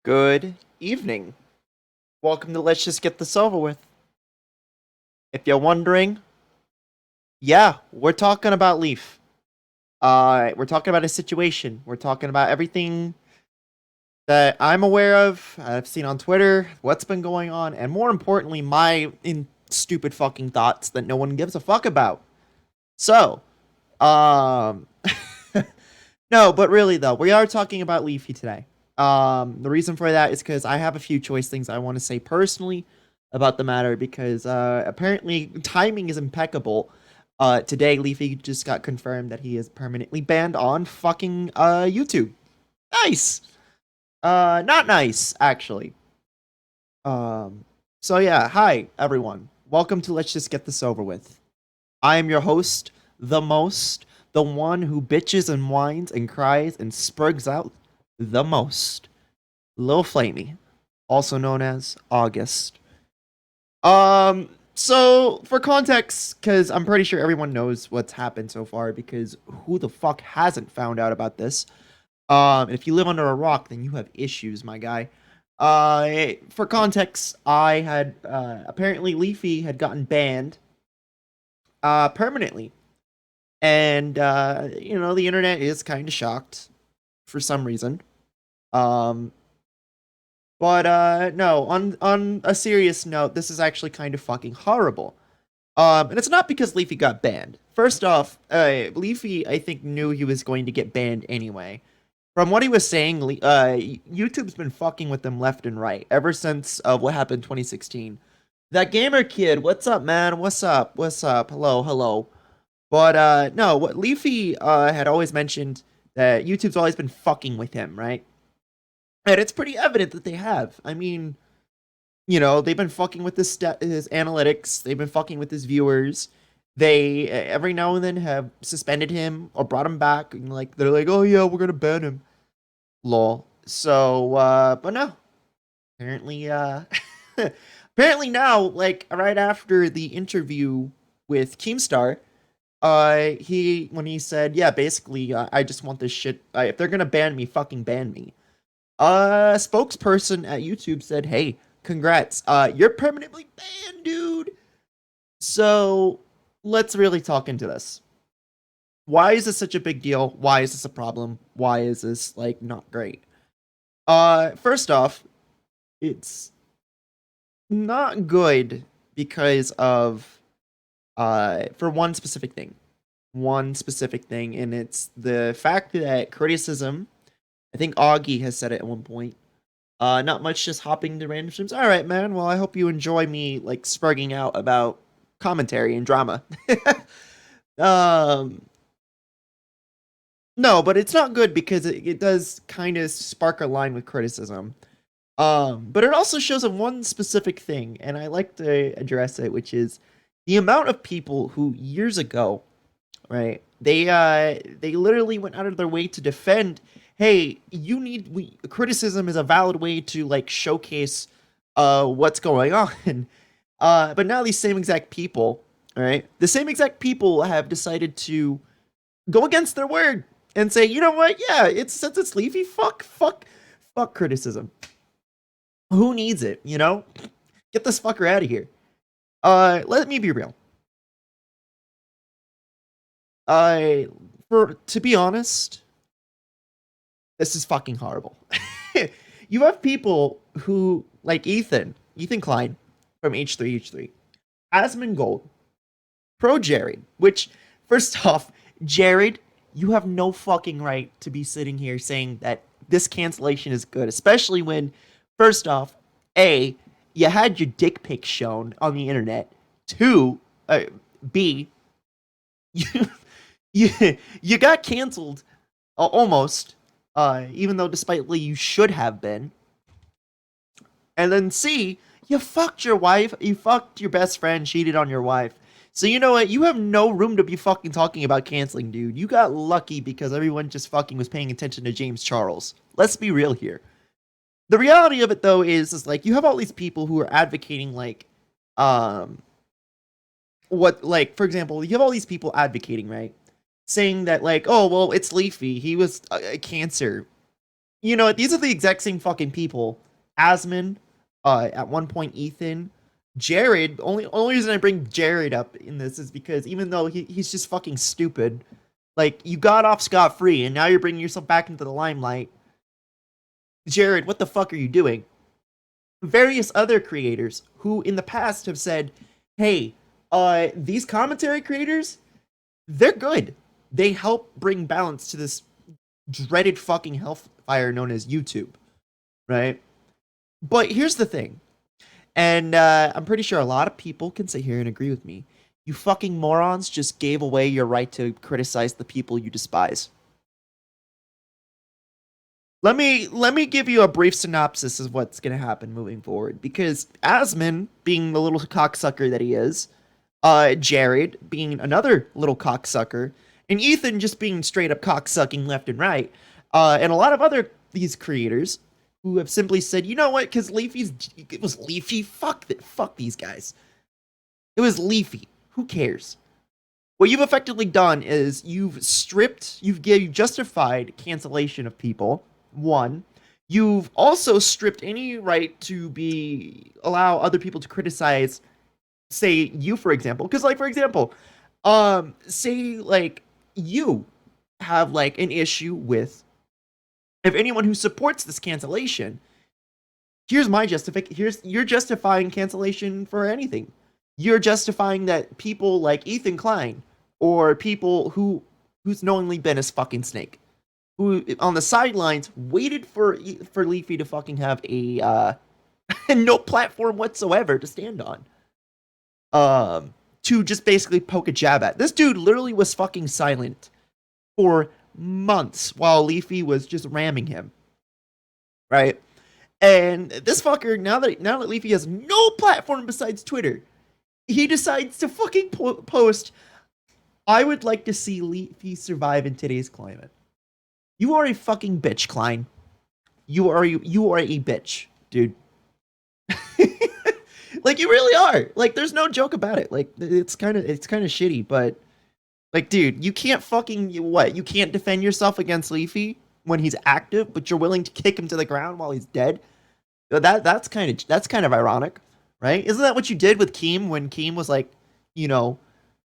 Good evening. Welcome to Let's Just Get This Over With. If you're wondering, yeah, we're talking about Leaf. We're talking about his situation. We're talking about everything that I'm aware of, I've seen on Twitter, what's been going on, and more importantly, stupid fucking thoughts that no one gives a fuck about. So, um, no, but really though, we are talking about Leafy today. The reason for that is because I have a few choice things I want to say personally about the matter because apparently timing is impeccable. Today Leafy just got confirmed that he is permanently banned on fucking YouTube. Nice. Not nice actually. Um, so yeah, hi everyone. Welcome to Let's Just Get This Over With. I am your host, the one who bitches and whines and cries and spurgs out the most, Lil Flamie, also known as August. So for context, because I'm pretty sure everyone knows what's happened so far, because who the fuck hasn't found out about this? If you live under a rock, then you have issues, my guy. For context, I had apparently Leafy had gotten banned permanently. And the internet is kind of shocked for some reason. Um, but no, on a serious note, this is actually kind of fucking horrible. And it's not because Leafy got banned. First off, Leafy I think knew he was going to get banned anyway. From what he was saying, YouTube's been fucking with them left and right ever since what happened in 2016. That gamer kid, what's up, man? What's up? What's up? Hello, hello. But no, what Leafy had always mentioned that YouTube's always been fucking with him, right? And it's pretty evident that they have. I mean, they've been fucking with his analytics. They've been fucking with his viewers. They every now and then have suspended him or brought him back, and like they're like, "Oh yeah, we're gonna ban him." Lol. So, but no. Apparently, apparently now, like right after the interview with Keemstar, when he said, yeah, basically, I just want this shit. If they're gonna ban me, fucking ban me. A spokesperson at YouTube said, hey, congrats. You're permanently banned, dude. So let's really talk into this. Why is this such a big deal? Why is this a problem? Why is this like not great? First off, it's not good because of for one specific thing, and it's the fact that criticism. I think Augie has said it at one point. Not much, just hopping to random streams. All right, man. Well, I hope you enjoy me like sprugging out about commentary and drama. um, no, but it's not good because it does kind of spark a line with criticism. But it also shows on one specific thing, and I like to address it, which is the amount of people who years ago, right? They literally went out of their way to defend. Hey, criticism is a valid way to like showcase what's going on. But now these same exact people, right? The same exact people have decided to go against their word and say, you know what? Yeah, it's since it's Leafy, fuck criticism. Who needs it? Get this fucker out of here. Let me be real. I for to be honest, this is fucking horrible. You have people who like Ethan Klein from H3H3, Asmon Gold, Pro Jared, which first off, Jared, you have no fucking right to be sitting here saying that this cancellation is good, especially when first off, A, you had your dick pic shown on the internet. Two, B, you you got canceled almost, even though despitely you should have been. And then C, you fucked your wife, you fucked your best friend, cheated on your wife. So you know what? You have no room to be fucking talking about canceling, dude. You got lucky because everyone just fucking was paying attention to James Charles. Let's be real here. The reality of it though is like you have all these people who are advocating like um what like for example, you have all these people advocating, right? Saying that like, oh well, it's Leafy. He was a cancer. You know, these are the exact same fucking people. Asmon, at one point Ethan, Jared. Only reason I bring Jared up in this is because even though he's just fucking stupid, like you got off scot free and now you're bringing yourself back into the limelight. Jared, what the fuck are you doing? Various other creators who in the past have said, "Hey, these commentary creators, they're good. They help bring balance to this dreaded fucking hellfire known as YouTube." Right? But here's the thing, and I'm pretty sure a lot of people can sit here and agree with me. You fucking morons just gave away your right to criticize the people you despise. Let me give you a brief synopsis of what's gonna happen moving forward. Because Asmon, being the little cocksucker that he is, Jared being another little cocksucker, and Ethan just being straight up cocksucking left and right, and a lot of other these creators who have simply said, you know what? Because it was Leafy. Fuck these guys. It was Leafy. Who cares? What you've effectively done is you've justified cancellation of people. One, you've also stripped any right to allow other people to criticize, say you for example, because like for example, say like you have like an issue with if anyone who supports this cancellation. Here's my you're justifying cancellation for anything. You're justifying that people like Ethan Klein or people who's knowingly been a fucking snake, who on the sidelines waited for Leafy to fucking have a no platform whatsoever to stand on, to just basically poke a jab at. This dude literally was fucking silent for months while Leafy was just ramming him, right? And this fucker, now that Leafy has no platform besides Twitter, he decides to fucking post, "I would like to see Leafy survive in today's climate." You are a fucking bitch, Klein. You are a bitch, dude. Like you really are. Like there's no joke about it. Like it's kind of shitty, but like dude, you can't fucking what? You can't defend yourself against Leafy when he's active, but you're willing to kick him to the ground while he's dead. That's kind of ironic, right? Isn't that what you did with Keem when Keem was like, you know,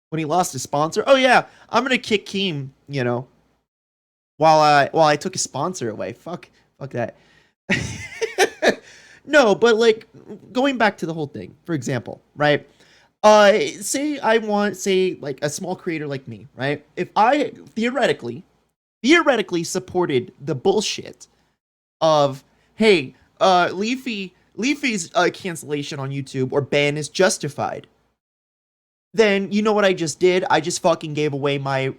when he lost his sponsor? Oh yeah, I'm gonna kick Keem, you know, while I took his sponsor away. Fuck that. No, but like going back to the whole thing, for example, right? Say I want, say like a small creator like me, right? If I theoretically supported the bullshit of, hey, Leafy's cancellation on YouTube or ban is justified, then you know what I just did? I just fucking gave away my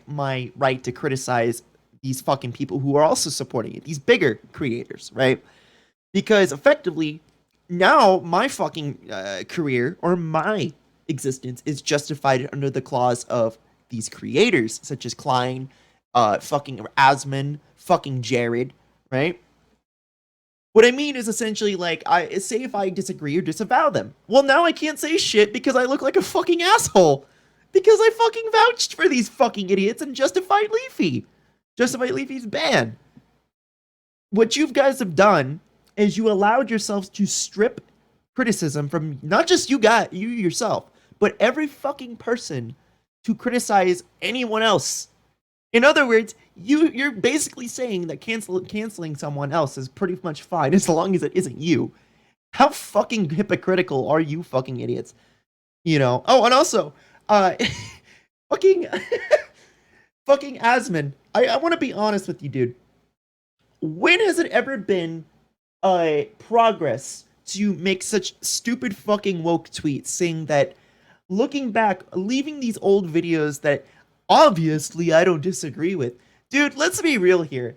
right to criticize these fucking people who are also supporting it, these bigger creators, right? Because effectively, now my fucking career or my existence is justified under the clause of these creators, such as Klein, fucking Asmon, fucking Jared, right? What I mean is essentially like, I say if I disagree or disavow them. Well, now I can't say shit because I look like a fucking asshole. Because I fucking vouched for these fucking idiots and justified Leafy. Justified Leafy's ban. What you guys have done is you allowed yourselves to strip criticism from not just you yourself, but every fucking person to criticize anyone else. In other words, you're basically saying that canceling someone else is pretty much fine as long as it isn't you. How fucking hypocritical are you fucking idiots? You know. Oh, and also, fucking fucking Asmon. I want to be honest with you, dude. When has it ever been progress to make such stupid fucking woke tweets saying that, looking back, leaving these old videos that obviously I don't disagree with? Dude, let's be real here.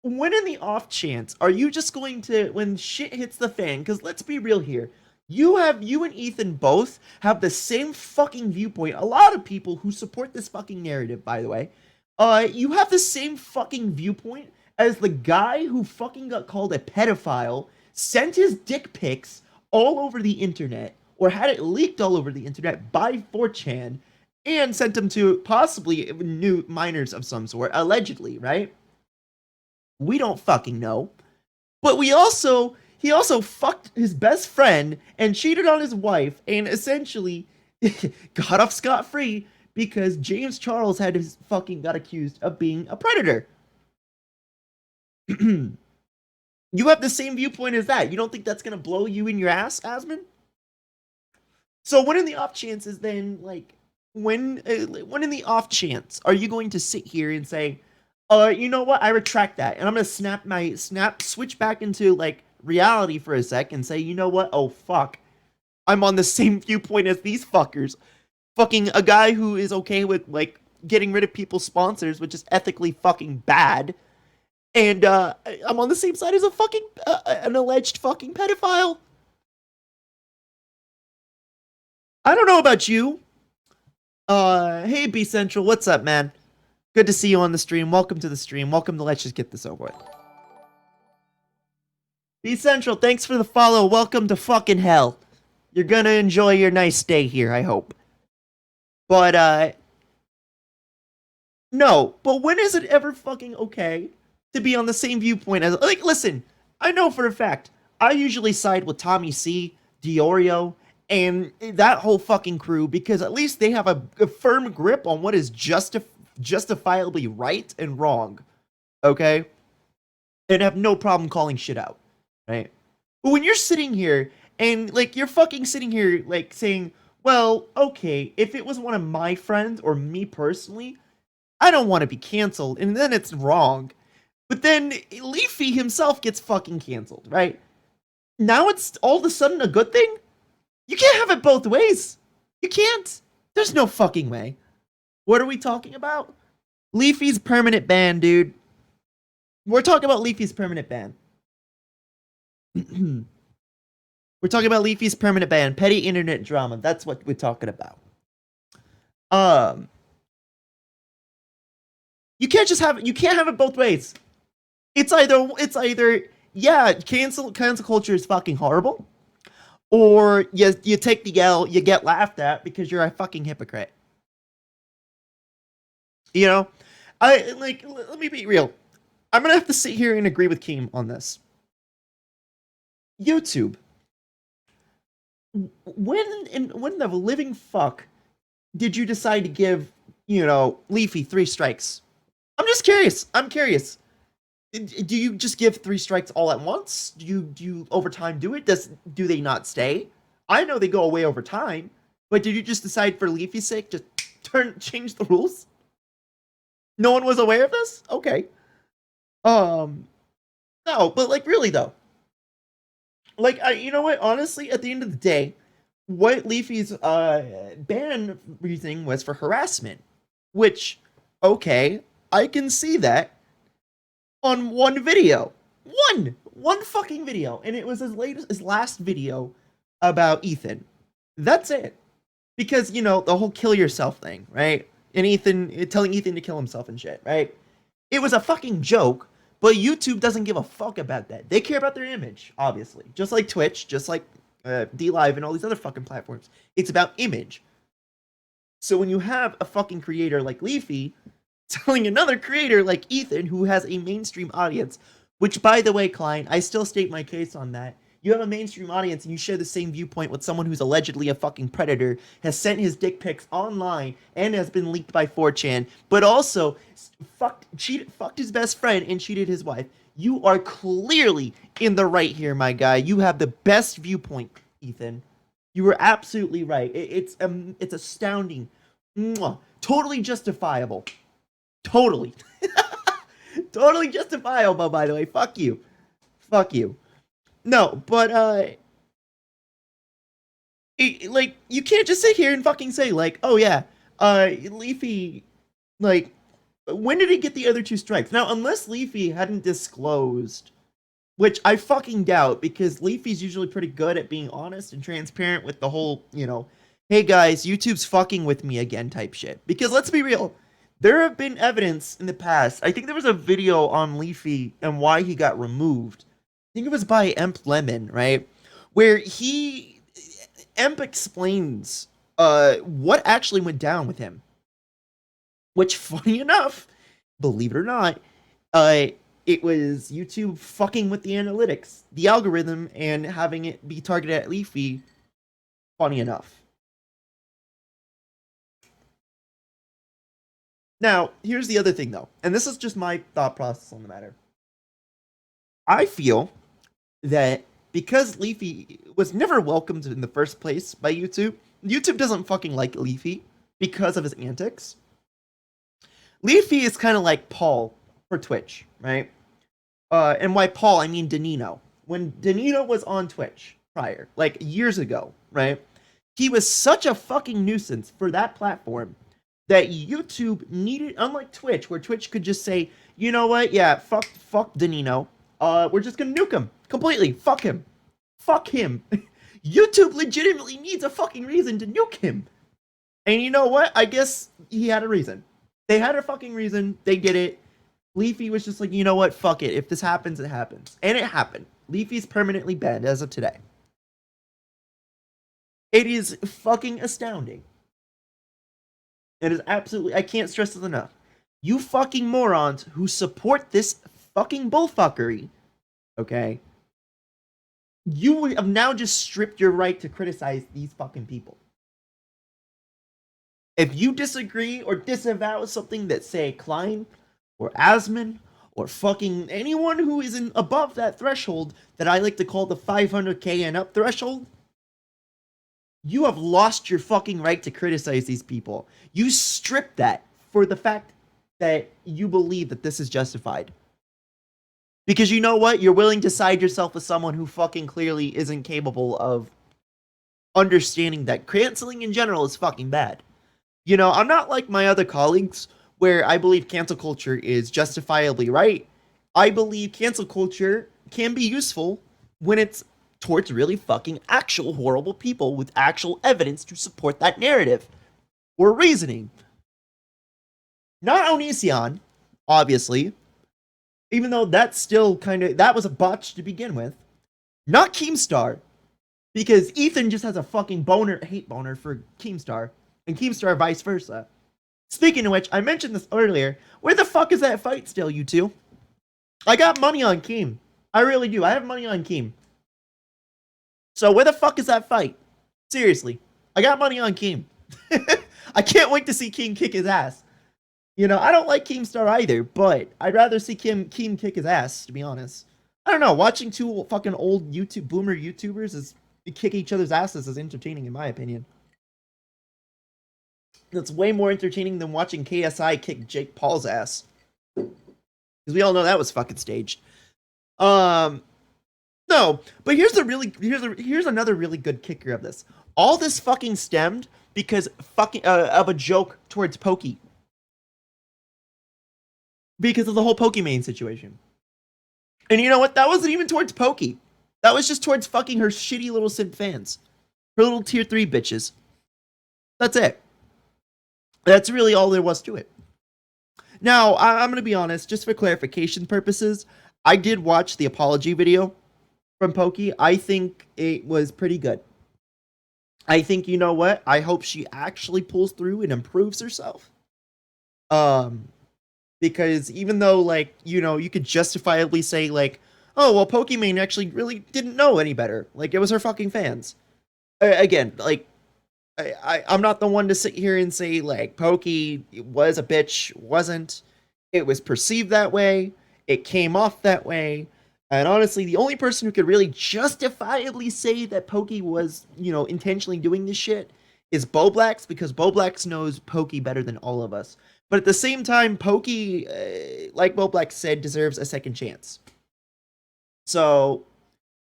When in the off chance are you just going to, when shit hits the fan, because let's be real here, you and Ethan both have the same fucking viewpoint. A lot of people who support this fucking narrative, by the way, you have the same fucking viewpoint as the guy who fucking got called a pedophile, sent his dick pics all over the internet, or had it leaked all over the internet by 4chan, and sent them to possibly new minors of some sort, allegedly, right? We don't fucking know. But he also fucked his best friend and cheated on his wife and essentially got off scot-free because James Charles had his fucking got accused of being a predator. You have the same viewpoint as that. You don't think that's gonna blow you in your ass, Asmon? So when in the off chances then, like, when in the off chance are you going to sit here and say, you know what, I retract that, and I'm gonna switch back into like reality for a sec and say, you know what, oh fuck, I'm on the same viewpoint as these fuckers. Fucking a guy who is okay with like getting rid of people's sponsors, which is ethically fucking bad, and I'm on the same side as a fucking an alleged fucking pedophile. I don't know about you. Hey B Central, what's up, man? Good to see you on the stream. Welcome to the stream. Welcome to Let's Just Get This Over With. B Central, thanks for the follow. Welcome to fucking hell. You're gonna enjoy your nice stay here, I hope. But no. But when is it ever fucking okay to be on the same viewpoint as, like, listen, I know for a fact, I usually side with Tommy C, Diorio, and that whole fucking crew because at least they have a firm grip on what is justifiably right and wrong, okay? And have no problem calling shit out, right? But when you're sitting here and, like, you're fucking sitting here, like, saying, well, okay, if it was one of my friends or me personally, I don't want to be canceled, and then it's wrong. But then Leafy himself gets fucking canceled, right? Now it's all of a sudden a good thing? You can't have it both ways. You can't. There's no fucking way. What are we talking about? Leafy's permanent ban, dude. We're talking about Leafy's permanent ban. We're talking about Leafy's permanent ban. Petty internet drama. That's what we're talking about. You can't have it both ways. It's either yeah, cancel culture is fucking horrible, or you take the L, you get laughed at because you're a fucking hypocrite. You know, let me be real. I'm gonna have to sit here and agree with Keem on this. YouTube. When the living fuck did you decide to give, Leafy 3 strikes? I'm just curious. I'm curious. Do you just give 3 strikes all at once? Do you over time do it? Do they not stay? I know they go away over time, but did you just decide for Leafy's sake to change the rules? No one was aware of this? Okay. No, but like really though. Like you know what? Honestly, at the end of the day, what Leafy's ban reasoning was for harassment, which okay, I can see that on one video. One fucking video. And it was his last video about Ethan. That's it. Because, the whole kill yourself thing, right? And telling Ethan to kill himself and shit, right? It was a fucking joke, but YouTube doesn't give a fuck about that. They care about their image, obviously. Just like Twitch, just like DLive and all these other fucking platforms. It's about image. So when you have a fucking creator like Leafy telling another creator like Ethan, who has a mainstream audience, which, by the way, Klein, I still state my case on that. You have a mainstream audience and you share the same viewpoint with someone who's allegedly a fucking predator, has sent his dick pics online and has been leaked by 4chan, but also fucked his best friend and cheated his wife. You are clearly in the right here, my guy. You have the best viewpoint, Ethan. You were absolutely right. It's astounding. Mwah. Totally justifiable. Totally. Totally justifiable, by the way. Fuck you. Fuck you. No, but, you can't just sit here and fucking say, like, oh yeah, Leafy, like, when did he get the other 2 strikes? Now, unless Leafy hadn't disclosed, which I fucking doubt, because Leafy's usually pretty good at being honest and transparent with the whole, hey guys, YouTube's fucking with me again type shit. Because let's be real, there have been evidence in the past. I think there was a video on Leafy and why he got removed. I think it was by Emp Lemon, right? Where Emp explains what actually went down with him. Which, funny enough, believe it or not, it was YouTube fucking with the analytics, the algorithm, and having it be targeted at Leafy. Funny enough. Now, here's the other thing, though, and this is just my thought process on the matter. I feel that because Leafy was never welcomed in the first place by YouTube, YouTube doesn't fucking like Leafy because of his antics. Leafy is kind of like Paul for Twitch, right? And by Paul, I mean Danino. When Danino was on Twitch prior, like years ago, right? He was such a fucking nuisance for that platform that YouTube needed, unlike Twitch, where Twitch could just say, you know what, yeah, fuck Danino. We're just gonna nuke him completely. Fuck him. Fuck him. YouTube legitimately needs a fucking reason to nuke him. And you know what? I guess he had a reason. They had a fucking reason. They did it. Leafy was just like, you know what? Fuck it. If this happens, it happens. And it happened. Leafy's permanently banned as of today. It is fucking astounding. It is absolutely... I can't stress this enough. You fucking morons who support this fucking bullfuckery, okay? You have now just stripped your right to criticize these fucking people. If you disagree or disavow something that, say, Klein or Asman or fucking anyone who isn't above that threshold that I like to call the 500k and up threshold, you have lost your fucking right to criticize these people. You stripped that for the fact that you believe that this is justified. Because you know what? You're willing to side yourself with someone who fucking clearly isn't capable of understanding that canceling in general is fucking bad. You know, I'm not like my other colleagues where I believe cancel culture is justifiably right. I believe cancel culture can be useful when it's towards really fucking actual horrible people with actual evidence to support that narrative or reasoning. Not Onision, obviously, even though that's still kind of, that was a botch to begin with. Not Keemstar, because Ethan just has a fucking hate boner for Keemstar, and Keemstar vice versa. Speaking of which, I mentioned this earlier. Where the fuck is that fight still, you two? I got money on Keem. I really do. I have money on Keem. So where the fuck is that fight? Seriously. I got money on Keem. I can't wait to see Keem kick his ass. You know, I don't like Keemstar either, but I'd rather see Keem kick his ass, to be honest. I don't know. Watching two fucking old boomer YouTubers is kick each other's asses is entertaining, in my opinion. That's way more entertaining than watching KSI kick Jake Paul's ass. Because we all know that was fucking staged. No, but here's another really good kicker of this. All this fucking stemmed because of a joke towards Pokey. Because of the whole Pokimane situation. And you know what? That wasn't even towards Pokey. That was just towards fucking her shitty little simp fans. Her little tier 3 bitches. That's it. That's really all there was to it. Now, I'm going to be honest, just for clarification purposes, I did watch the apology video from Pokey. I think it was pretty good. I think, you know what? I hope she actually pulls through and improves herself. Because even though, like, you know, you could justifiably say, like, oh, well, Pokimane actually really didn't know any better. Like, it was her fucking fans. Again, like, I'm not the one to sit here and say, like, Pokey was a bitch. Wasn't. It was perceived that way. It came off that way. And honestly, the only person who could really justifiably say that Pokey was, you know, intentionally doing this shit is Boblax, because Boblax knows Pokey better than all of us. But at the same time, Pokey, like Boblax said, deserves a second chance. So,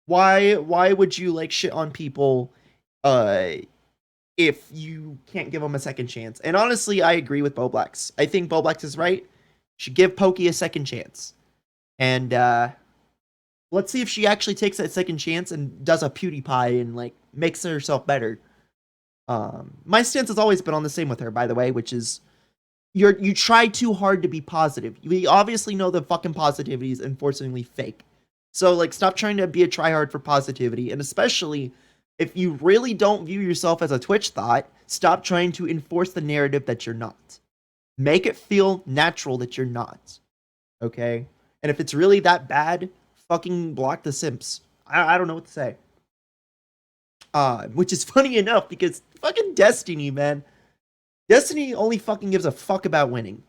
why would you, like, shit on people, if you can't give them a second chance? And honestly, I agree with Boblax. I think Boblax is right. Should give Pokey a second chance. And, let's see if she actually takes that second chance and does a PewDiePie and, like, makes herself better. My stance has always been on the same with her, by the way, which is, you try too hard to be positive. We obviously know that fucking positivity is unfortunately fake. So, like, stop trying to be a tryhard for positivity, and especially if you really don't view yourself as a Twitch thought, stop trying to enforce the narrative that you're not. Make it feel natural that you're not. Okay? And And if it's really that bad, fucking block the simps. I don't know what to say. Which is funny enough because fucking Destiny, man. Destiny only fucking gives a fuck about winning.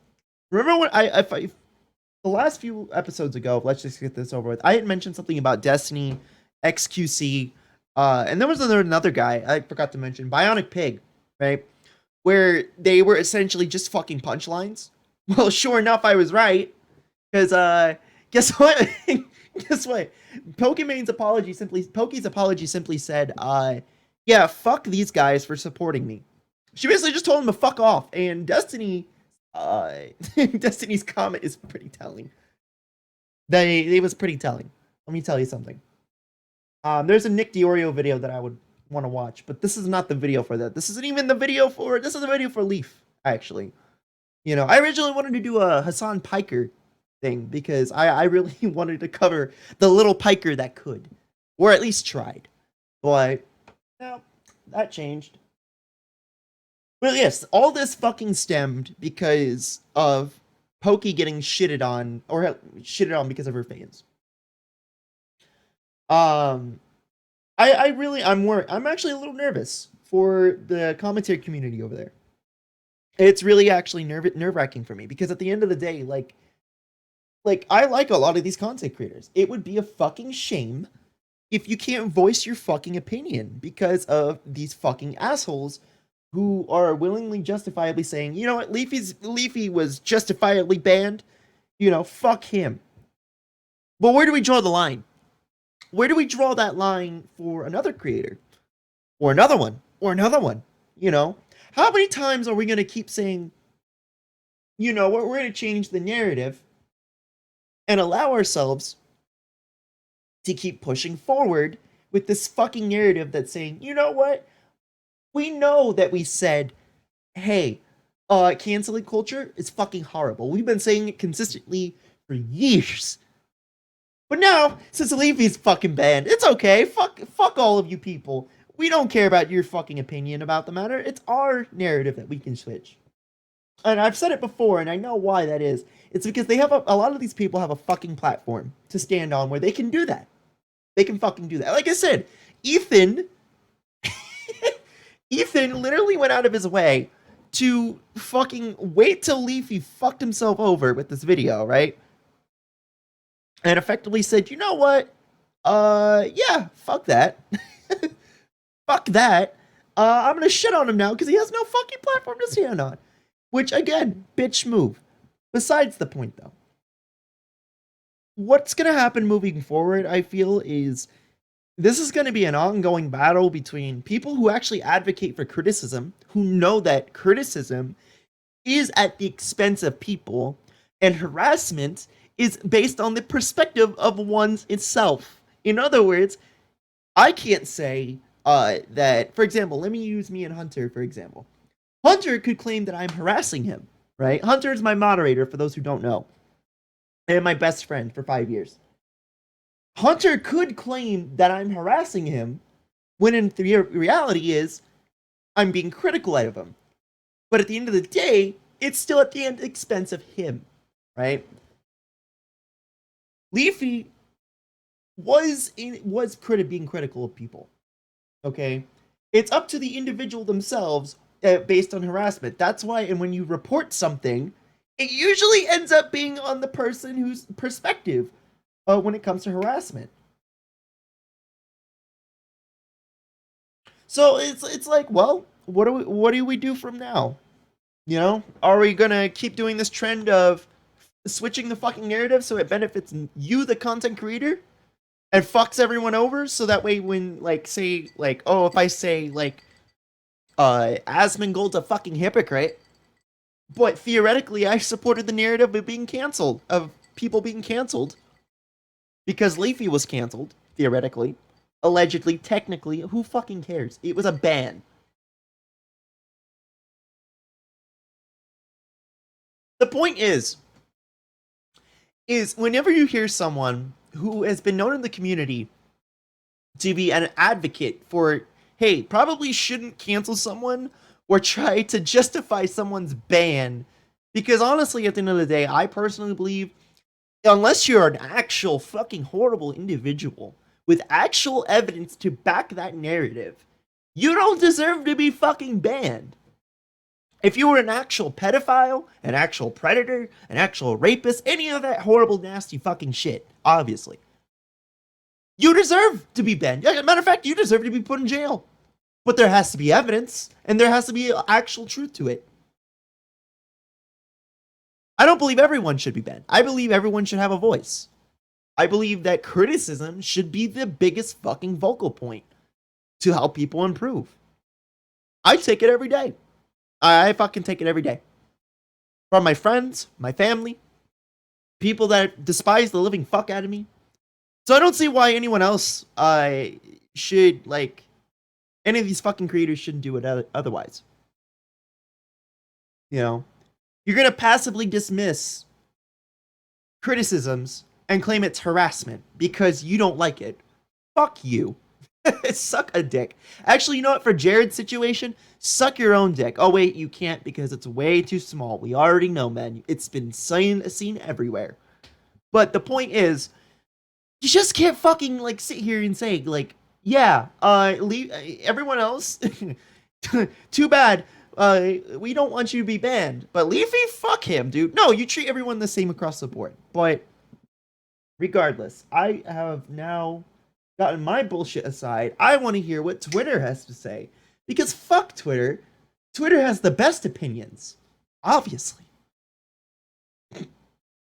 Remember when the last few episodes ago, let's just get this over with. I had mentioned something about Destiny, XQC, and there was another guy I forgot to mention, Bionic Pig, right? Where they were essentially just fucking punchlines. Well, sure enough, I was right. Because guess what? Guess what? Pokemon's apology simply Poke's apology simply said, yeah, fuck these guys for supporting me. She basically just told him to fuck off. And Destiny, Destiny's comment is pretty telling. They was pretty telling. Let me tell you something. There's a Nick Diorio video that I would want to watch, but this is not the video for that. This isn't even the video for. This is the video for Leaf, actually. You know, I originally wanted to do a Hassan Piker thing because I really wanted to cover the little piker that could, or at least tried. But no, that changed. But yes, all this fucking stemmed because of Pokey getting shitted on, or shitted on because of her fans. I'm actually a little nervous for the commentary community over there. It's really actually nerve-wracking for me because at the end of the day, like I like a lot of these content creators. It would be a fucking shame if you can't voice your fucking opinion because of these fucking assholes who are willingly justifiably saying, you know what, Leafy was justifiably banned. You know, fuck him. But where do we draw the line? Where do we draw that line for another creator? Or another one? Or another one? You know? How many times are we going to keep saying, you know, we're going to change the narrative and allow ourselves to keep pushing forward with this fucking narrative that's saying, you know what? We know that we said, hey, canceling culture is fucking horrible. We've been saying it consistently for years. But now, since Leafy's fucking banned, it's okay. Fuck all of you people. We don't care about your fucking opinion about the matter. It's our narrative that we can switch. And I've said it before, and I know why that is. It's because they have a lot of these people have a fucking platform to stand on where they can do that. They can fucking do that. Like I said, Ethan literally went out of his way to fucking wait till Leafy fucked himself over with this video, right? And effectively said, you know what? Yeah, fuck that. Fuck that. I'm gonna shit on him now because he has no fucking platform to stand on. Which, again, bitch move. Besides the point, though. What's gonna happen moving forward, I feel, is this is gonna be an ongoing battle between people who actually advocate for criticism, who know that criticism is at the expense of people, and harassment is based on the perspective of one's itself. In other words, I can't say that, for example, let me use me and Hunter, for example. Hunter could claim that I'm harassing him, right? Hunter is my moderator, for those who don't know, and my best friend for 5 years. Hunter could claim that I'm harassing him, when in reality is, I'm being critical of him. But at the end of the day, it's still at the expense of him, right? Leafy was being critical of people. Okay, it's up to the individual themselves based on harassment. That's why, and when you report something, it usually ends up being on the person whose perspective when it comes to harassment. So it's like, well, what do we do from now? You know, are we gonna keep doing this trend of switching the fucking narrative so it benefits you, the content creator, and fucks everyone over? So that way, when say if I say Asmongold's a fucking hypocrite, but theoretically I supported the narrative of being canceled, of people being canceled, because Leafy was canceled, theoretically, allegedly, technically, who fucking cares? It was a ban. The point is whenever you hear someone who has been known in the community to be an advocate for, hey, probably shouldn't cancel someone or try to justify someone's ban, because honestly, at the end of the day, I personally believe Unless you're an actual fucking horrible individual with actual evidence to back that narrative, you don't deserve to be fucking banned. If you were an actual pedophile, an actual predator, an actual rapist, any of that horrible, nasty fucking shit, obviously, you deserve to be banned. Matter of fact, you deserve to be put in jail. But there has to be evidence, and there has to be actual truth to it. I don't believe everyone should be banned. I believe everyone should have a voice. I believe that criticism should be the biggest fucking vocal point to help people improve. I take it every day. I fucking take it every day. From my friends, my family, people that despise the living fuck out of me. So I don't see why anyone else should, like, any of these fucking creators shouldn't do it otherwise. You know, you're gonna passively dismiss criticisms and claim it's harassment because you don't like it. Fuck you. Suck a dick. Actually, you know what? For Jared's situation, suck your own dick. Oh wait, you can't because it's way too small. We already know, man. It's been seen everywhere. But the point is, you just can't fucking like sit here and say like, yeah, leave everyone else. Too bad. We don't want you to be banned. But Leafy, fuck him, dude. No, you treat everyone the same across the board. But regardless, I have now gotten my bullshit aside. I want to hear what Twitter has to say. Because fuck Twitter. Twitter has the best opinions. Obviously.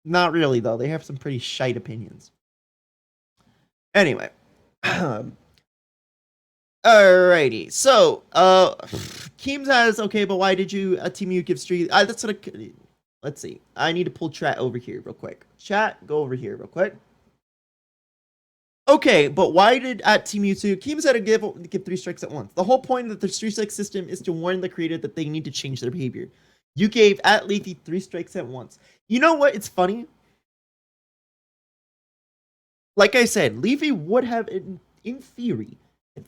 Not really, though. They have some pretty shite opinions. Anyway. Alrighty. So, Keems has, okay, but why did you, Team U give street? That's what let's see. I need to pull chat over here real quick. Chat, go over here real quick. Okay, but why did at Team Mewtwo Keems had to give 3 strikes at once? The whole point of the 3-strike system is to warn the creator that they need to change their behavior. You gave at Leafy 3 strikes at once. You know what? It's funny. Like I said, Leafy would have, in theory,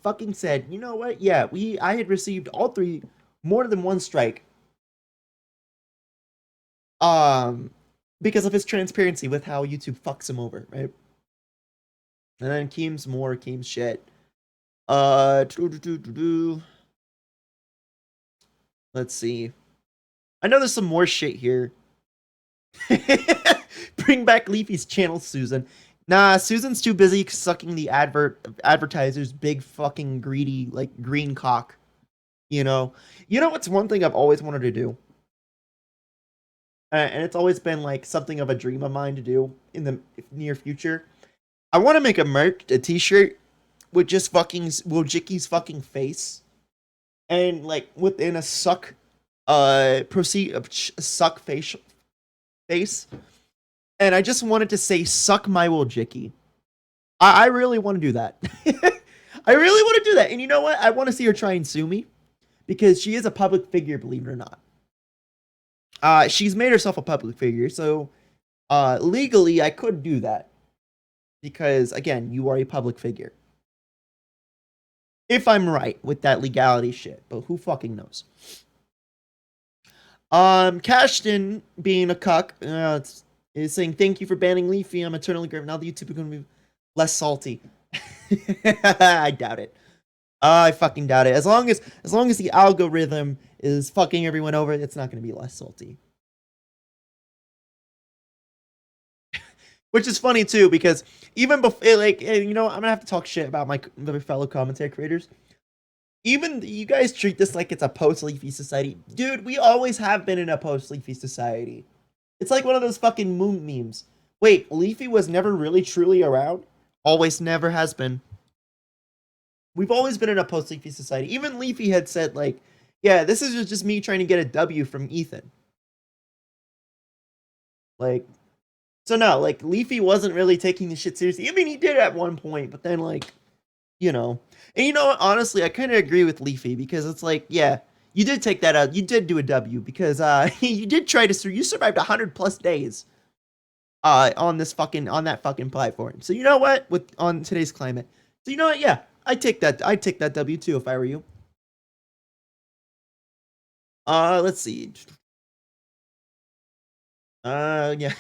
fucking said, you know what? Yeah, I had received all 3 more than 1 strike. Because of his transparency with how YouTube fucks him over, right? And then Keems shit. Let's see. I know there's some more shit here. Bring back Leafy's channel, Susan. Nah, Susan's too busy sucking the advertiser's big fucking greedy, like, green cock. You know? You know what's one thing I've always wanted to do? And it's always been, like, something of a dream of mine to do in the near future. I want to make a t-shirt with just fucking Wojcicki's fucking face. And, like, within a suck, suck face. And I just wanted to say, suck my Wojcicki. I really want to do that. I really want to do that. And you know what? I want to see her try and sue me. Because she is a public figure, believe it or not. She's made herself a public figure. So, legally, I could do that. Because, again, you are a public figure. If I'm right with that legality shit. But who fucking knows? Cashton, being a cuck, is saying, thank you for banning Leafy. I'm eternally grateful. Now the YouTube is going to be less salty. I doubt it. I fucking doubt it. As long as the algorithm is fucking everyone over, it's not going to be less salty. Which is funny too, because even before, like, you know, I'm gonna have to talk shit about my fellow commentary creators. Even you guys treat this like it's a post-Leafy society. Dude, we always have been in a post-Leafy society. It's like one of those fucking moon memes. Wait, Leafy was never really truly around? Always never has been. We've always been in a post-Leafy society. Even Leafy had said, like, yeah, this is just me trying to get a W from Ethan. Like, so no, like, Leafy wasn't really taking the shit seriously. I mean, he did at one point, but then, like, you know. And you know what? Honestly, I kind of agree with Leafy because it's like, yeah, you did take that out. You did do a W because you did try to, you survived 100+ days on that fucking platform. So you know what? On today's climate. So you know what? Yeah, I'd take that W too if I were you. Let's see. Yeah.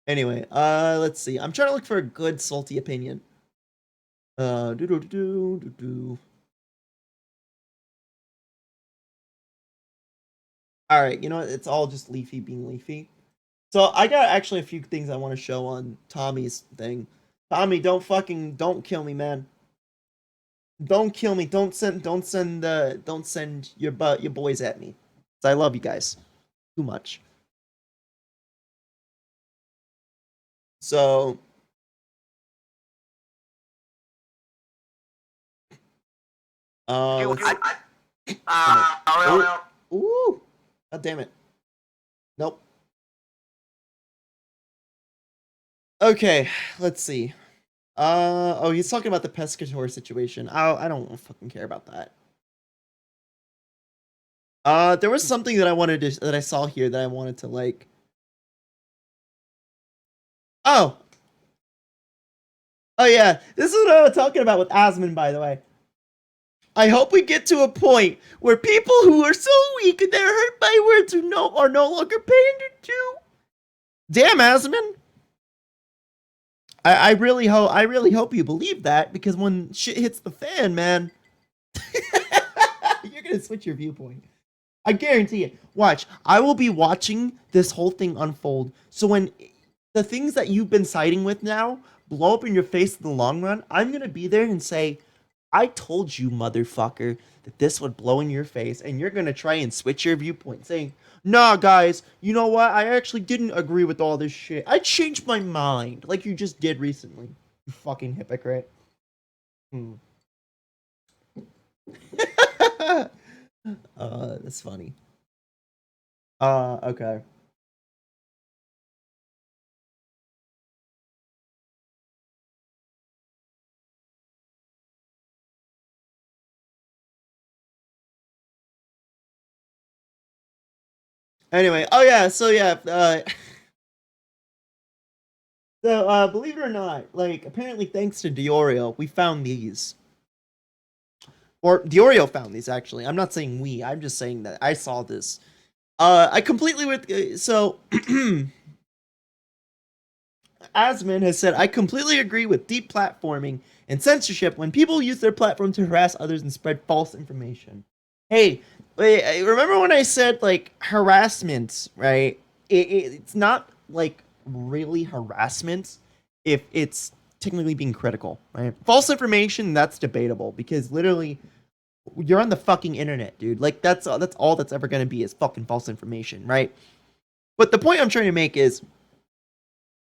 Anyway, let's see. I'm trying to look for a good salty opinion. Do do do do do. All right, you know what? It's all just Leafy being Leafy. So I got actually a few things I want to show on Tommy's thing. Tommy, don't kill me, man. Don't kill me. Don't send your boys at me. 'Cause I love you guys too much. So let's see. Oh, ooh. God damn it. Nope. Okay, let's see. Oh, he's talking about the pescator situation. I don't fucking care about that. There was something that that I saw here that I wanted to like. Oh, oh yeah, this is what I was talking about with Asmon, by the way. I hope we get to a point where people who are so weak and they're hurt by words are no longer pandered to. Damn, Asmon. I really hope you believe that, because when shit hits the fan, man, you're gonna switch your viewpoint. I guarantee it. Watch. I will be watching this whole thing unfold. So when the things that you've been siding with now blow up in your face in the long run, I'm gonna be there and say, I told you, motherfucker, that this would blow in your face, and you're gonna try and switch your viewpoint, saying, nah, guys, you know what? I actually didn't agree with all this shit. I changed my mind, like you just did recently. You fucking hypocrite. Hmm. That's funny. Okay. Anyway, oh yeah, so yeah, believe it or not, like apparently thanks to Diorio, we found these. Or Diorio found these actually. I'm not saying we. I'm just saying that I saw this. I completely with so Asman has said I completely agree with deep platforming and censorship when people use their platform to harass others and spread false information. Hey, wait, remember when I said like harassment, right? It's not like really harassment if it's technically being critical, right? False information, that's debatable because literally you're on the fucking internet, dude. Like that's all that's ever gonna be is fucking false information, right? But the point I'm trying to make is,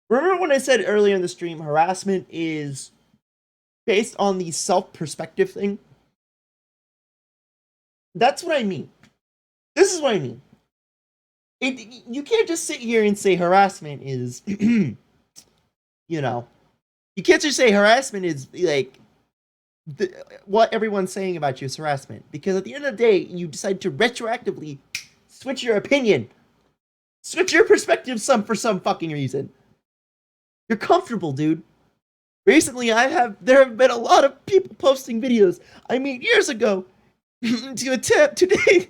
remember when I said earlier in the stream, harassment is based on the self perspective thing? That's what I mean. This is what I mean. You can't just sit here and say harassment is, you know, you can't just say harassment is like what everyone's saying about you is harassment. Because at the end of the day, you decide to retroactively switch your opinion, switch your perspective for some fucking reason. You're comfortable, dude. Recently, there have been a lot of people posting videos I made years ago to attempt today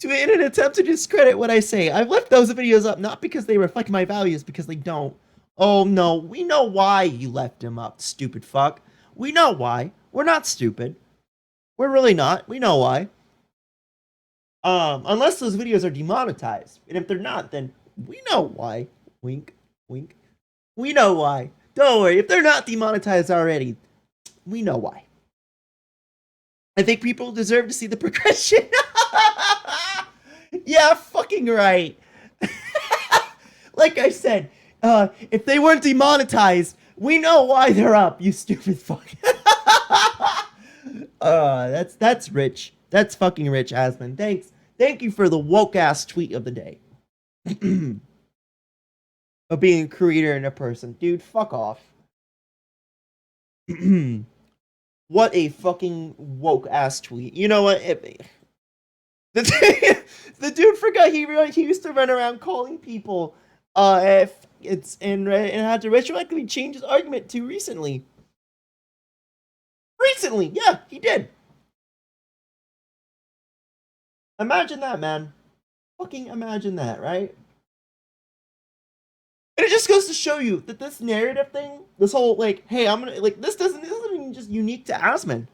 in an attempt to discredit what I say. I've left those videos up not because they reflect my values, because they don't. Oh no, we know why you left them up, stupid fuck. We know why. We're not stupid. We're really not. We know why. Unless those videos are demonetized. And if they're not, then we know why. Wink, wink. We know why. Don't worry. If they're not demonetized already, we know why. I think people deserve to see the progression. Yeah, fucking right. Like I said, if they weren't demonetized, we know why they're up, you stupid fuck. That's rich. That's fucking rich, Asman. Thanks. Thank you for the woke ass tweet of the day. Of being a creator and a person. Dude, fuck off. What a fucking woke ass tweet. You know what? The dude forgot he used to run around calling people if it's and had to retroactively change his argument to recently. Recently, yeah, he did. Imagine that, man. Fucking imagine that, right? And it just goes to show you that this narrative thing, this whole like, hey, I'm gonna like this isn't even just unique to Asmon.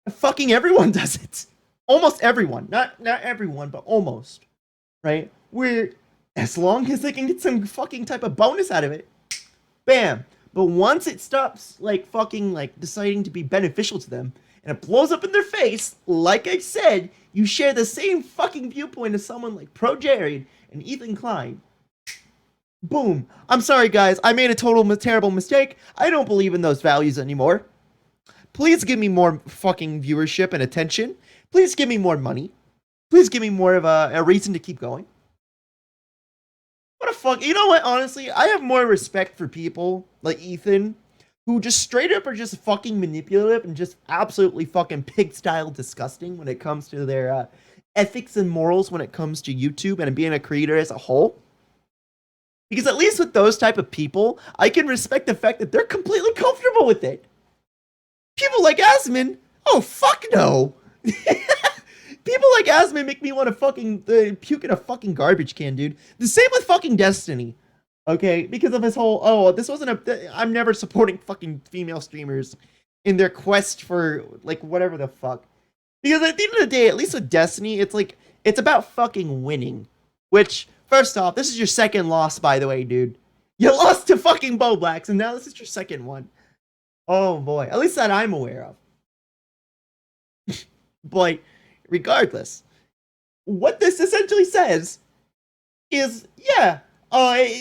Fucking everyone does it. Almost everyone. Not everyone, but almost. Right? Where as long as they can get some fucking type of bonus out of it, bam. But once it stops like fucking like deciding to be beneficial to them and it blows up in their face, like I said, you share the same fucking viewpoint as someone like Pro Jared and Ethan Klein. Boom. I'm sorry, guys. I made a terrible mistake. I don't believe in those values anymore. Please give me more fucking viewership and attention. Please give me more money. Please give me more of a reason to keep going. What a fuck. You know what? Honestly, I have more respect for people like Ethan who just straight up are just fucking manipulative and just absolutely fucking pig style disgusting when it comes to their ethics and morals when it comes to YouTube and being a creator as a whole. Because at least with those type of people, I can respect the fact that they're completely comfortable with it. People like Asmon, oh fuck no. People like Asmon make me want to fucking puke in a fucking garbage can, dude. The same with fucking Destiny. Okay, because of his whole, oh, this wasn't a, I'm never supporting fucking female streamers in their quest for, like, whatever the fuck. Because at the end of the day, at least with Destiny, it's like, it's about fucking winning. Which, first off, this is your second loss, by the way, dude. You lost to fucking Bo Blacks, and now this is your second one. Oh boy, at least that I'm aware of. But regardless, what this essentially says is, yeah,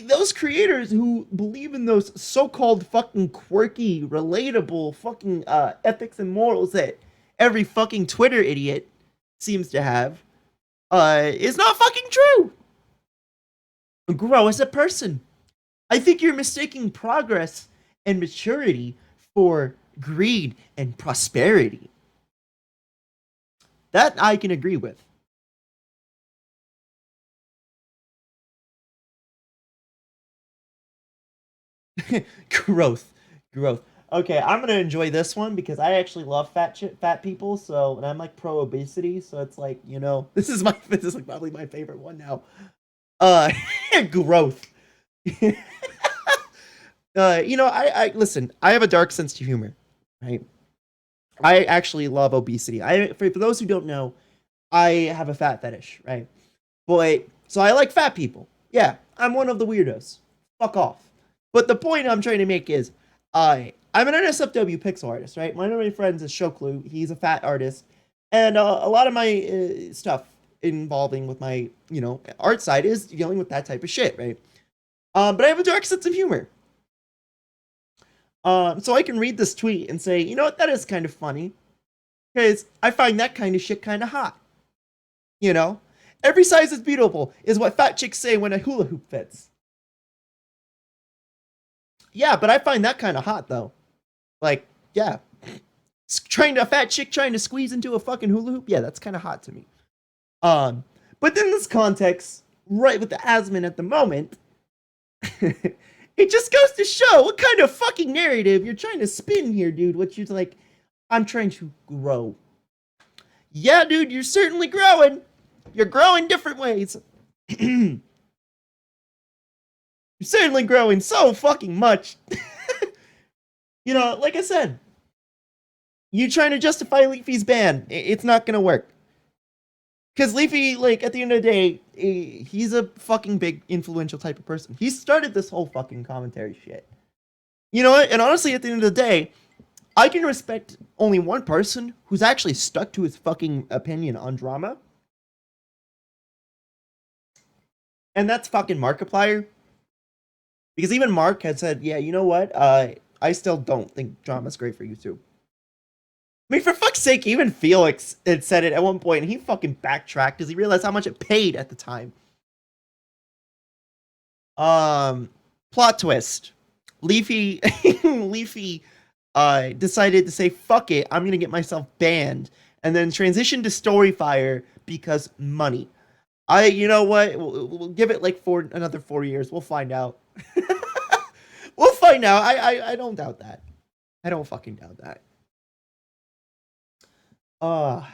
those creators who believe in those so-called fucking quirky, relatable fucking ethics and morals that every fucking Twitter idiot seems to have, is not fucking true. Grow as a person. I think you're mistaking progress and maturity for greed and prosperity. That I can agree with. Growth. Growth. Okay, I'm gonna enjoy this one because I actually love fat people. So, and I'm like pro obesity. So it's like, you know, this is like probably my favorite one now. Uh, growth. You know, I listen. I have a dark sense of humor, right? I actually love obesity. For those who don't know, I have a fat fetish, right? But so I like fat people. Yeah, I'm one of the weirdos. Fuck off. But the point I'm trying to make is, I'm an NSFW pixel artist, right? One of my friends is Shoklu. He's a fat artist, and a lot of my stuff involving with my art side is dealing with that type of shit, right? But I have a dark sense of humor. So I can read this tweet and say, you know what, that is kind of funny. Because I find that kind of shit kind of hot. You know? Every size is beautiful, is what fat chicks say when a hula hoop fits. Yeah, but I find that kind of hot, though. Like, yeah. A fat chick trying to squeeze into a fucking hula hoop, yeah, that's kind of hot to me. But in this context, right with the Asmon at the moment, it just goes to show what kind of fucking narrative you're trying to spin here, dude. What you're like, I'm trying to grow. Yeah, dude, you're certainly growing. You're growing different ways. You're certainly growing so fucking much. You know, like I said, you trying to justify Leafy's ban, it's not gonna work. Because Leafy, like, at the end of the day, he's a fucking big influential type of person. He started this whole fucking commentary shit. You know what? And honestly, at the end of the day, I can respect only one person who's actually stuck to his fucking opinion on drama. And that's fucking Markiplier. Because even Mark had said, yeah, you know what? I still don't think drama's great for YouTube. I mean, for fuck's sake, even Felix had said it at one point, and he fucking backtracked because he realized how much it paid at the time. Plot twist. Leafy Leafy decided to say, fuck it, I'm gonna get myself banned, and then transition to Storyfire because money. You know what? We'll give it like another 4 years. We'll find out. We'll find out. I don't doubt that. I don't fucking doubt that. Uh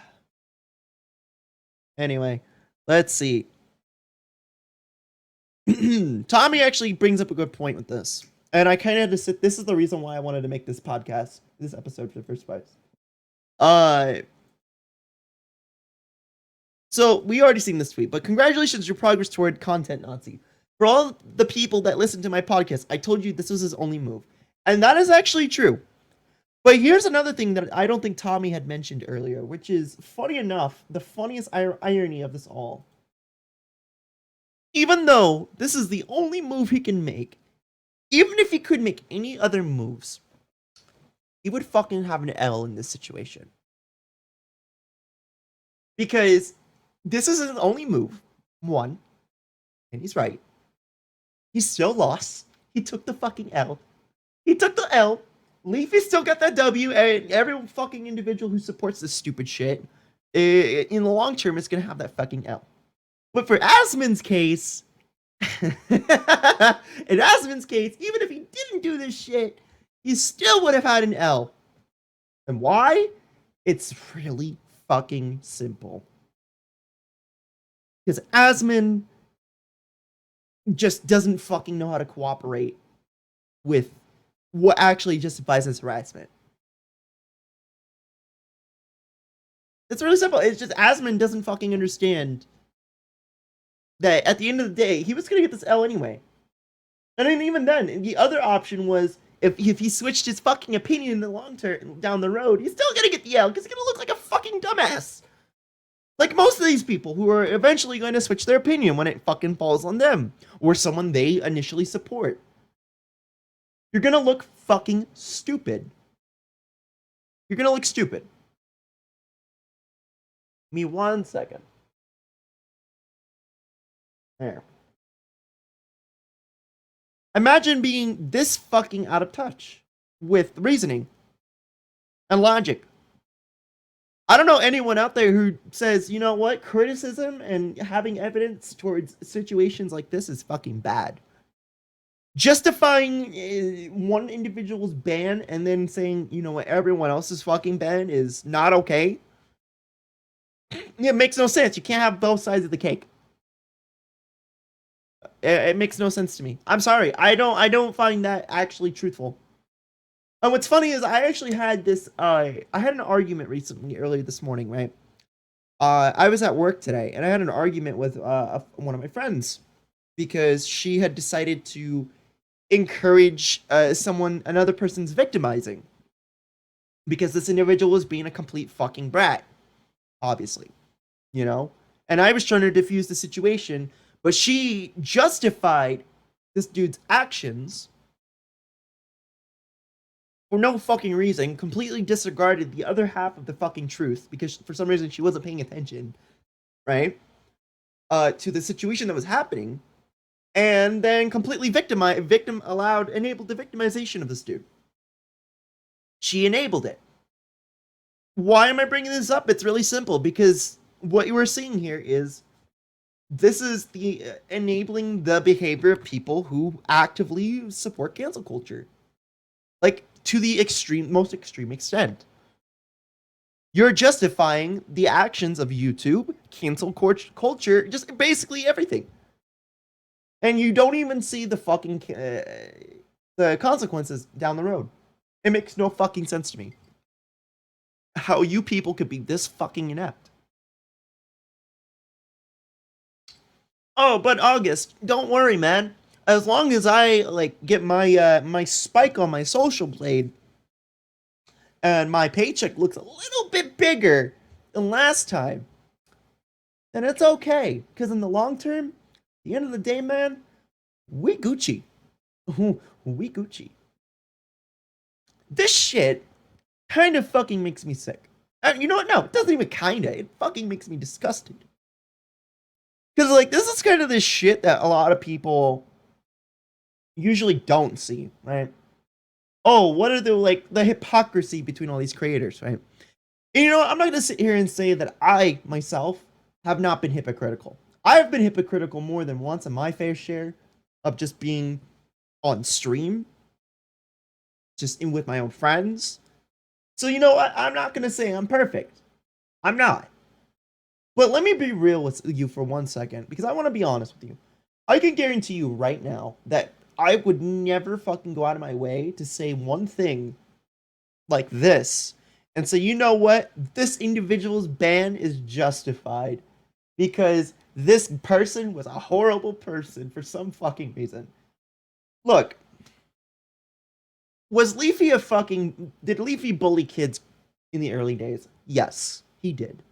anyway, let's see. Tommy actually brings up a good point with this. And I kind of just, this is the reason why I wanted to make this podcast, this episode for the first place. So we already seen this tweet, but congratulations your progress toward content Nazi. For all the people that listen to my podcast, I told you this was his only move. And that is actually true. But here's another thing that I don't think Tommy had mentioned earlier, which is, funny enough, the funniest irony of this all. Even though this is the only move he can make, even if he could make any other moves, he would fucking have an L in this situation. Because this is his only move, one, and he's right. He still lost. He took the fucking L. He took the L. Leafy still got that W, and every fucking individual who supports this stupid shit, in the long term, is gonna have that fucking L. But for Asmon's case, in Asmon's case, even if he didn't do this shit, he still would have had an L. And why? It's really fucking simple. Because Asmon just doesn't fucking know how to cooperate with what actually justifies his harassment. It's really simple. It's just Asmon doesn't fucking understand that at the end of the day, he was going to get this L anyway. And then even then, the other option was if he switched his fucking opinion in the long term down the road, he's still going to get the L because he's going to look like a fucking dumbass. Like most of these people who are eventually going to switch their opinion when it fucking falls on them or someone they initially support. You're going to look fucking stupid. You're going to look stupid. Give me 1 second. There. Imagine being this fucking out of touch with reasoning and logic. I don't know anyone out there who says, you know what, criticism and having evidence towards situations like this is fucking bad. Justifying one individual's ban and then saying, you know what, everyone else's fucking ban is not okay. It makes no sense. You can't have both sides of the cake. It makes no sense to me. I'm sorry. I don't find that actually truthful. And what's funny is I actually had this, I had an argument recently, earlier this morning, right? I was at work today, and I had an argument with one of my friends because she had decided to encourage another person's victimizing because this individual was being a complete fucking brat, obviously, you know? And I was trying to diffuse the situation, but she justified this dude's actions for no fucking reason, completely disregarded the other half of the fucking truth because for some reason she wasn't paying attention, right? To the situation that was happening, and then completely enabled the victimization of this dude. She enabled it. Why am I bringing this up? It's really simple, because what you are seeing here is this is the enabling the behavior of people who actively support cancel culture. Like, to the most extreme extent. You're justifying the actions of YouTube, cancel culture, just basically everything. And you don't even see the fucking the consequences down the road. It makes no fucking sense to me. How you people could be this fucking inept. Oh, but August, don't worry, man. As long as I get my my spike on my social blade and my paycheck looks a little bit bigger than last time, then it's okay. Because in the long term, at the end of the day, man, we Gucci. We Gucci. This shit kind of fucking makes me sick. You know what? No, it doesn't even kinda. It fucking makes me disgusted. Because, this is kind of this shit that a lot of people usually don't see, right? Oh, what are the hypocrisy between all these creators, right? And you know what? I'm not going to sit here and say that I, myself, have not been hypocritical. I have been hypocritical more than once in my fair share of just being on stream, just with my own friends. So, you know what? I'm not going to say I'm perfect. I'm not. But let me be real with you for 1 second, because I want to be honest with you. I can guarantee you right now that I would never fucking go out of my way to say one thing like this and say, you know what? This individual's ban is justified because this person was a horrible person for some fucking reason. Look, was Leafy a fucking... Did Leafy bully kids in the early days? Yes, he did.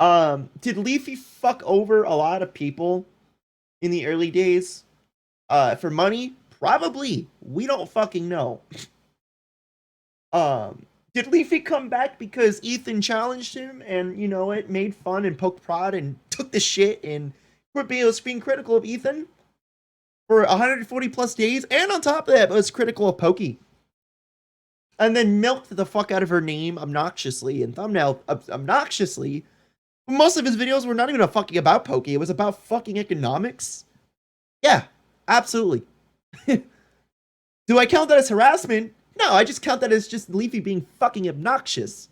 Did Leafy fuck over a lot of people in the early days? For money? Probably. We don't fucking know. Did Leafy come back because Ethan challenged him and, you know, it made fun and poked prod and took the shit and was being critical of Ethan for 140 plus days, and on top of that was critical of Pokey, and then milked the fuck out of her name obnoxiously and thumbnail obnoxiously. Most of his videos were not even fucking about Pokey. It was about fucking economics. Yeah, absolutely. Do I count that as harassment? No, I just count that as just Leafy being fucking obnoxious.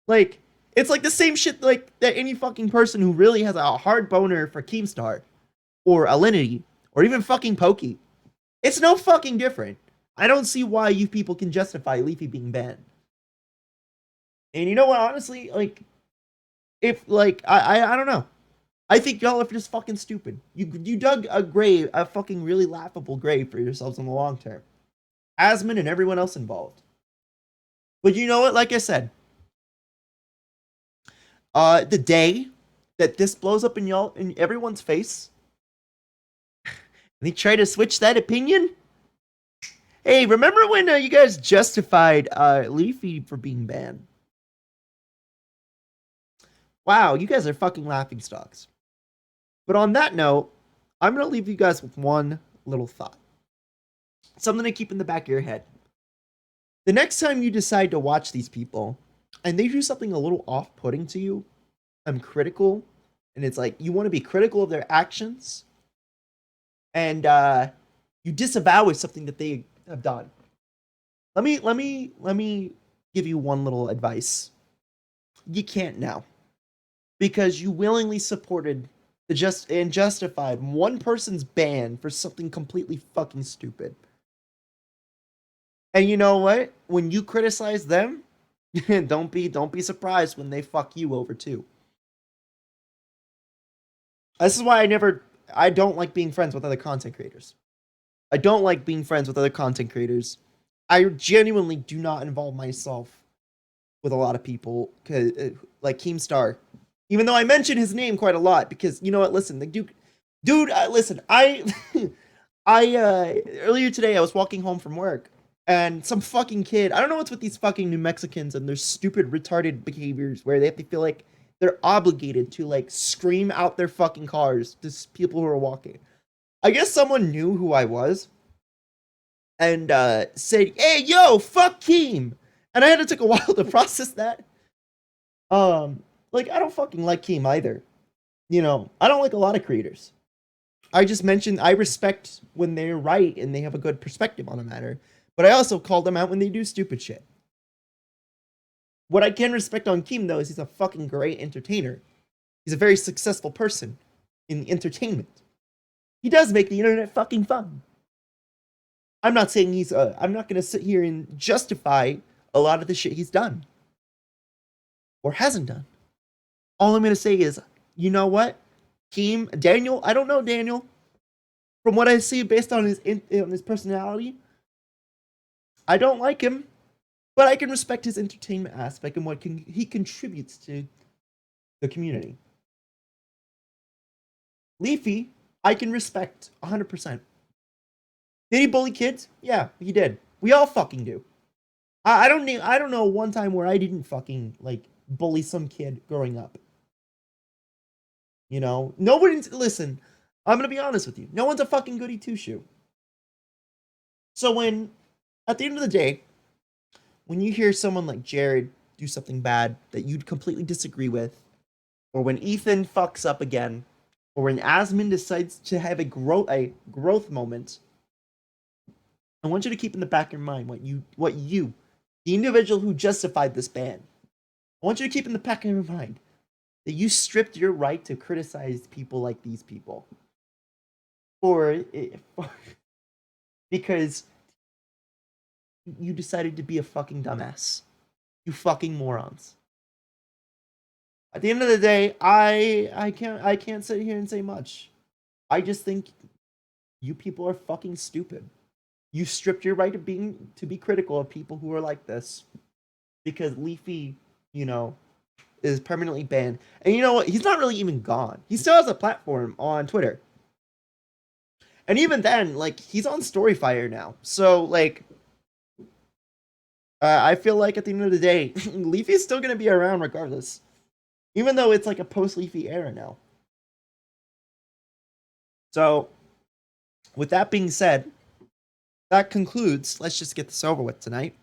Like, it's like the same shit like that any fucking person who really has a hard boner for Keemstar or Alinity or even fucking Pokey. It's no fucking different. I don't see why you people can justify Leafy being banned. And you know what, honestly, like, if, like, I don't know. I think y'all are just fucking stupid. You dug a grave, a fucking really laughable grave for yourselves in the long term. Asmon and everyone else involved. But you know what, like I said, the day that this blows up in everyone's face, and they try to switch that opinion. Hey, remember when you guys justified Leafy for being banned? Wow, you guys are fucking laughing stocks. But on that note, I'm gonna leave you guys with one little thought. Something to keep in the back of your head. The next time you decide to watch these people and they do something a little off-putting to you, I'm critical, and it's like you want to be critical of their actions, and you disavow with something that they have done. Let me give you one little advice. You can't now, because you willingly supported and justified one person's ban for something completely fucking stupid. And you know what? When you criticize them, don't be surprised when they fuck you over too. This is why I don't like being friends with other content creators. I don't like being friends with other content creators. I genuinely do not involve myself with a lot of people, like Keemstar. Even though I mention his name quite a lot, because you know what? Listen, the dude, listen. I earlier today I was walking home from work, and some fucking kid. I don't know what's with these fucking New Mexicans and their stupid retarded behaviors, where they have to feel like they're obligated to like scream out their fucking cars to people who are walking. I guess someone knew who I was and said, "Hey, yo, fuck Keem," and I had to take a while to process that. Like, I don't fucking like Keem either. You know, I don't like a lot of creators. I just mentioned I respect when they're right and they have a good perspective on a matter, but I also call them out when they do stupid shit. What I can respect on Keem, though, is he's a fucking great entertainer. He's a very successful person in entertainment. He does make the internet fucking fun. I'm not saying I'm not gonna sit here and justify a lot of the shit he's done or hasn't done. All I'm gonna say is, you know what, Daniel. I don't know Daniel. From what I see, based on his personality, I don't like him, but I can respect his entertainment aspect and what he contributes to the community. Leafy, I can respect 100%. Did he bully kids? Yeah, he did. We all fucking do. I don't know one time where I didn't fucking like bully some kid growing up. You know, nobody's... Listen, I'm gonna be honest with you. No one's a fucking goody two-shoe. So when, at the end of the day, when you hear someone like Jared do something bad that you'd completely disagree with, or when Ethan fucks up again, or when Asmon decides to have a growth moment, I want you to keep in the back of your mind what you, the individual who justified this ban, I want you to keep in the back of your mind that you stripped your right to criticize people like these people. for because you decided to be a fucking dumbass. You fucking morons. At the end of the day, I can't sit here and say much. I just think you people are fucking stupid. You stripped your right of being to be critical of people who are like this because Leafy, you know, is permanently banned. And you know what? He's not really even gone. He still has a platform on Twitter. And even then, like, he's on Storyfire now. So, like, I feel like at the end of the day, Leafy's still going to be around regardless. Even though it's like a post-Leafy era now. So, with that being said, that concludes, let's just get this over with tonight.